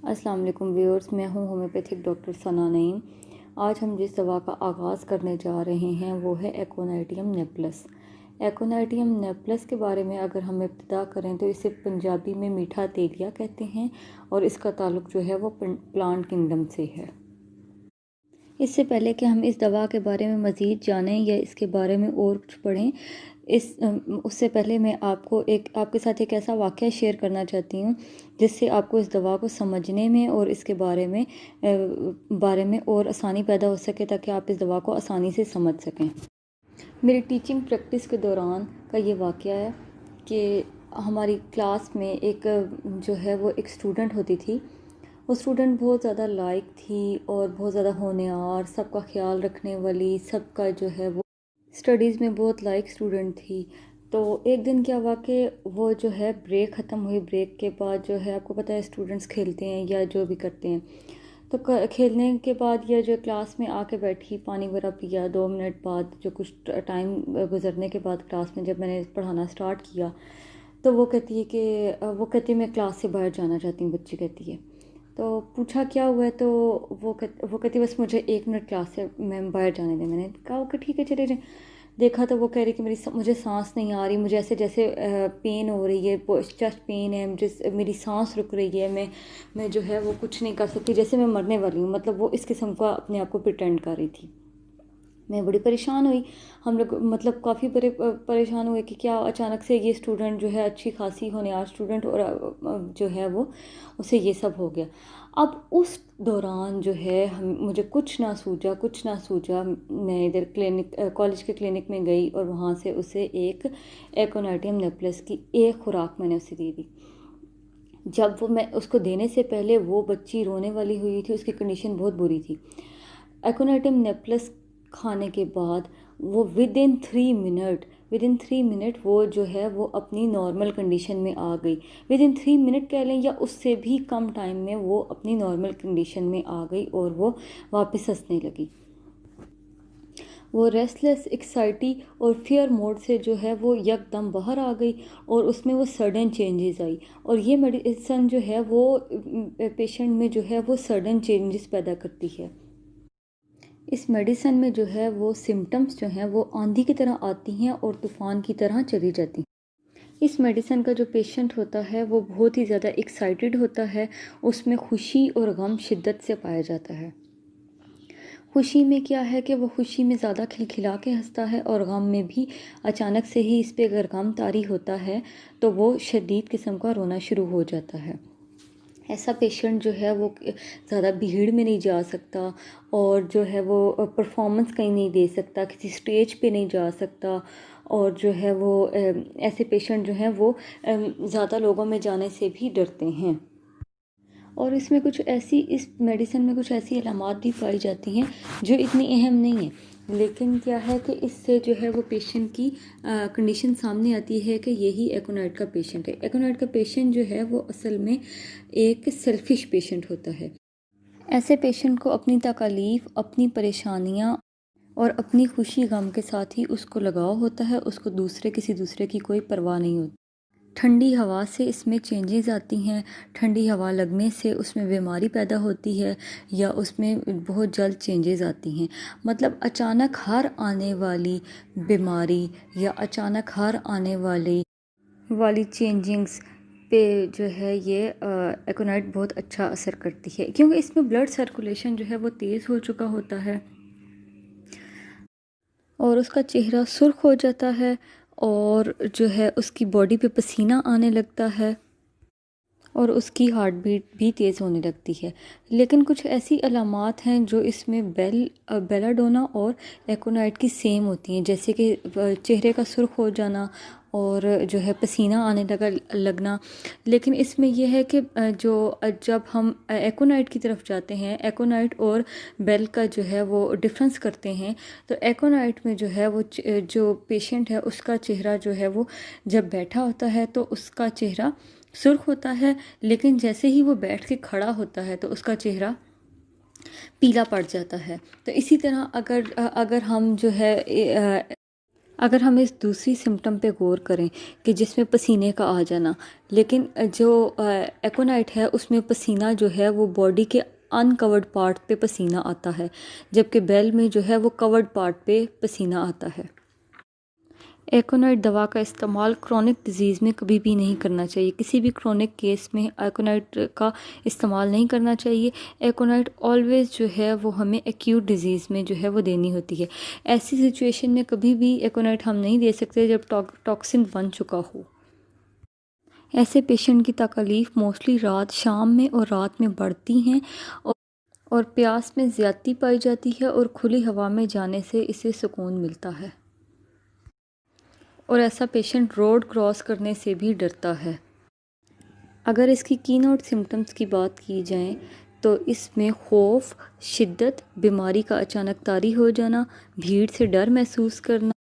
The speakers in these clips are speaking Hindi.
अस्सलाम वालेकुम व्यूअर्स, मैं हूं होम्योपैथिक डॉक्टर सना नईम। आज हम जिस दवा का आगाज़ करने जा रहे हैं वो है एकोनाइटियम नेप्लस। एकोनाइटियम नेप्लस के बारे में अगर हम इब्तिदा करें तो इसे पंजाबी में मीठा तेलिया कहते हैं और इसका ताल्लुक जो है वो प्लांट किंगडम से है। इससे पहले कि हम इस दवा के बारे में मज़ीद जानें या इसके बारे में और कुछ पढ़ें, उससे पहले मैं आपके साथ एक ऐसा वाक़या शेयर करना चाहती हूँ जिससे आपको इस दवा को समझने में और इसके बारे में और आसानी पैदा हो सके, ताकि आप इस दवा को आसानी से समझ सकें। मेरी टीचिंग प्रैक्टिस के दौरान का ये वाक़या है कि हमारी क्लास में एक स्टूडेंट होती थी। वो स्टूडेंट बहुत ज़्यादा लायक थी और बहुत ज़्यादा होनहार, सबका ख्याल रखने वाली, सबका जो है वो स्टडीज़ में बहुत लायक स्टूडेंट थी। तो एक दिन क्या हुआ कि वो जो है ब्रेक ख़त्म हुई। ब्रेक के बाद जो है, आपको पता है स्टूडेंट्स खेलते हैं या जो भी करते हैं, तो खेलने के बाद या जो क्लास में आके बैठी, पानी वगैरह पिया। 2 मिनट बाद जो कुछ टाइम गुजरने के बाद क्लास में जब मैंने पढ़ाना स्टार्ट किया तो वो कहती है मैं क्लास से बाहर जाना चाहती हूँ, बच्ची कहती है। तो पूछा क्या हुआ है, तो वो कहती बस मुझे 1 मिनट क्लास से मैं बाहर जाने दें। मैंने कहा ओके ठीक है चले जाएं। देखा तो वो कह रही कि मुझे सांस नहीं आ रही, मुझे ऐसे जैसे पेन हो रही है, चेस्ट पेन है, मेरी सांस रुक रही है, मैं जो है वो कुछ नहीं कर सकती, जैसे मैं मरने वाली हूँ। मतलब वो इस किस्म का अपने आप को प्रिटेंड कर रही थी। मैं बड़ी परेशान हुई। हम लोग मतलब काफ़ी परेशान हुए कि क्या अचानक से ये स्टूडेंट जो है अच्छी खासी होनहार स्टूडेंट, और जो है वो उसे ये सब हो गया। अब उस दौरान जो है मुझे कुछ ना सूझा। मैं इधर कॉलेज के क्लिनिक में गई और वहाँ से उसे एक एकोनाइटियम नेप्लस की एक खुराक मैंने उसे दे दी। जब मैं उसको देने से पहले वो बच्ची रोने वाली हुई थी, उसकी कंडीशन बहुत बुरी थी। एकोनाइटियम नेप्लस खाने के बाद वो विद इन 3 मिनट वो जो है वो अपनी नॉर्मल कंडीशन में आ गई। विद इन 3 मिनट कह लें या उससे भी कम टाइम में वो अपनी नॉर्मल कंडीशन में आ गई और वो वापस हंसने लगी। वो रेस्टलेस, एक्साइटी और फियर मोड से जो है वो यकदम बाहर आ गई और उसमें वो सडन चेंजेस आई। और ये मेडिसिन जो है वो पेशेंट में जो है वो सडन चेंजेस पैदा करती है। इस मेडिसिन में जो है वो सिम्टम्स जो हैं वो आंधी की तरह आती हैं और तूफ़ान की तरह चली जाती हैं। इस मेडिसिन का जो पेशेंट होता है वो बहुत ही ज़्यादा एक्साइटेड होता है। उसमें खुशी और गम शिद्दत से पाया जाता है। खुशी में क्या है कि वो खुशी में ज़्यादा खिलखिला के हंसता है, और गम में भी अचानक से ही इस पे अगर गम तारी होता है तो वो शदीद किस्म का रोना शुरू हो जाता है। ऐसा पेशेंट जो है वो ज़्यादा भीड़ में नहीं जा सकता और जो है वो परफॉर्मेंस कहीं नहीं दे सकता, किसी स्टेज पे नहीं जा सकता। और जो है वो ऐसे पेशेंट जो हैं वो ज़्यादा लोगों में जाने से भी डरते हैं। और इस मेडिसिन में कुछ ऐसी अलामात भी पाई जाती हैं जो इतनी अहम नहीं है, लेकिन क्या है कि इससे जो है वो पेशेंट की कंडीशन सामने आती है कि यही एकोनाइट का पेशेंट है। एकोनाइट का पेशेंट जो है वो असल में एक सेल्फिश पेशेंट होता है। ऐसे पेशेंट को अपनी तकलीफ़, अपनी परेशानियाँ और अपनी खुशी गम के साथ ही उसको लगाव होता है। उसको किसी दूसरे की कोई परवाह नहीं होती। ठंडी हवा से इसमें चेंजेस आती हैं। ठंडी हवा लगने से उसमें बीमारी पैदा होती है या उसमें बहुत जल्द चेंजेस आती हैं। मतलब अचानक हर आने वाली बीमारी या अचानक हर आने वाली चेंजिंग्स पे जो है ये एकोनाइट बहुत अच्छा असर करती है, क्योंकि इसमें ब्लड सर्कुलेशन जो है वो तेज़ हो चुका होता है और उसका चेहरा सुर्ख हो जाता है और जो है उसकी बॉडी पे पसीना आने लगता है और उसकी हार्ट बीट भी तेज़ होने लगती है। लेकिन कुछ ऐसी अलामात हैं जो इसमें बेलाडोना और एकोनाइट की सेम होती हैं, जैसे कि चेहरे का सुर्ख हो जाना और जो है पसीना आने लगना। लेकिन इसमें यह है कि जब हम एकोनाइट की तरफ जाते हैं, एकोनाइट और बेल का जो है वो डिफरेंस करते हैं, तो एकोनाइट में जो है वो जो पेशेंट है उसका चेहरा जो है वो जब बैठा होता है तो उसका चेहरा सुर्ख होता है, लेकिन जैसे ही वो बैठ के खड़ा होता है तो उसका चेहरा पीला पड़ जाता है। तो इसी तरह अगर हम जो है अगर हम इस दूसरी सिम्टम पे गौर करें कि जिसमें पसीने का आ जाना, लेकिन जो एकोनाइट है उसमें पसीना जो है वो बॉडी के अनकवर्ड पार्ट पे पसीना आता है, जबकि बेल में जो है वो कवर्ड पार्ट पे पसीना आता है। एकोनाइट दवा का इस्तेमाल क्रोनिक डिजीज़ में कभी भी नहीं करना चाहिए। किसी भी क्रोनिक केस में एकोनाइट का इस्तेमाल नहीं करना चाहिए। एकोनाइट ऑलवेज़ जो है वो हमें एक्यूट डिजीज़ में जो है वो देनी होती है। ऐसी सिचुएशन में कभी भी एकोनाइट हम नहीं दे सकते जब टॉक्सिन बन चुका हो। ऐसे पेशेंट की तकलीफ़ मोस्टली शाम में और रात में बढ़ती हैं और प्यास में ज़्यादती पाई जाती है और खुली हवा में जाने से इसे सुकून मिलता है। और ऐसा पेशेंट रोड क्रॉस करने से भी डरता है। अगर इसकी कीनोट सिम्टम्स की बात की जाए तो इसमें खौफ, शिद्दत, बीमारी का अचानक तारी हो जाना, भीड़ से डर महसूस करना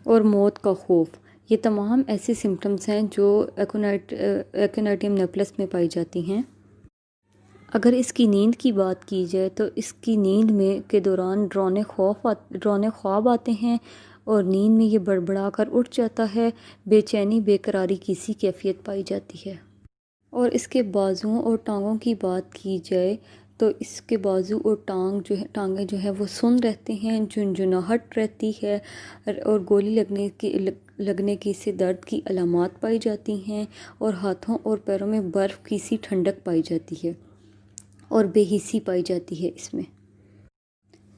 और मौत का खौफ, ये तमाम ऐसे सिम्टम्स हैं जो एकोनाइटियम नेप्लेस में पाई जाती हैं। अगर इसकी नींद की बात की जाए तो इसकी नींद में के दौरान डरावने ख्वाब आते हैं और नींद में ये बड़बड़ा कर उठ जाता है। बेचैनी, बेकरारी की सी कैफियत पाई जाती है। और इसके बाजुओं और टांगों की बात की जाए तो इसके बाजू और टांगें जो है वो सुन्न रहते हैं, झुनझुनाहट रहती है और गोली लगने की से दर्द की अलामात पाई जाती हैं और हाथों और पैरों में बर्फ़ की सी ठंडक पाई जाती है और बेहिसी पाई जाती है। इसमें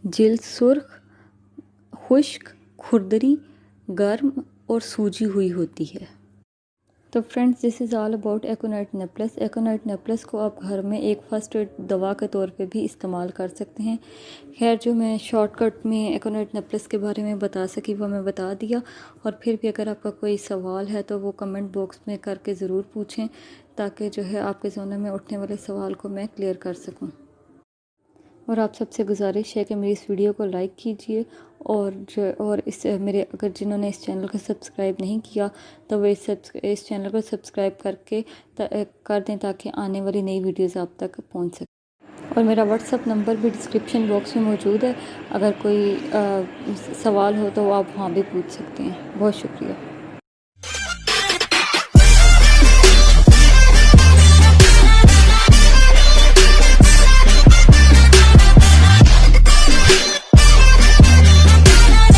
जिल्द सुर्ख, खुश्क, खुरदरी, गर्म और सूजी हुई होती है। तो friends, this is all about aconite napellus. Aconite napellus को आप घर में एक फर्स्ट एड दवा के तौर पे भी इस्तेमाल कर सकते हैं। खैर, जो मैं शॉर्टकट में एकोनाइट नेप्लेस के बारे में बता सकी वो मैं बता दिया। और फिर भी अगर आपका कोई सवाल है तो वो कमेंट बॉक्स में करके ज़रूर पूछें, ताकि जो है आपके ज़हन में उठने वाले सवाल को मैं क्लियर कर सकूँ। और आप सबसे गुजारिश है कि मेरी इस वीडियो को लाइक कीजिए और मेरे अगर जिन्होंने इस चैनल को सब्सक्राइब नहीं किया तो वे इस चैनल को सब्सक्राइब कर दें ताकि आने वाली नई वीडियोज़ आप तक पहुंच सके। और मेरा व्हाट्सअप नंबर भी डिस्क्रिप्शन बॉक्स में मौजूद है। अगर कोई सवाल हो तो आप वहाँ भी पूछ सकते हैं। बहुत शुक्रिया।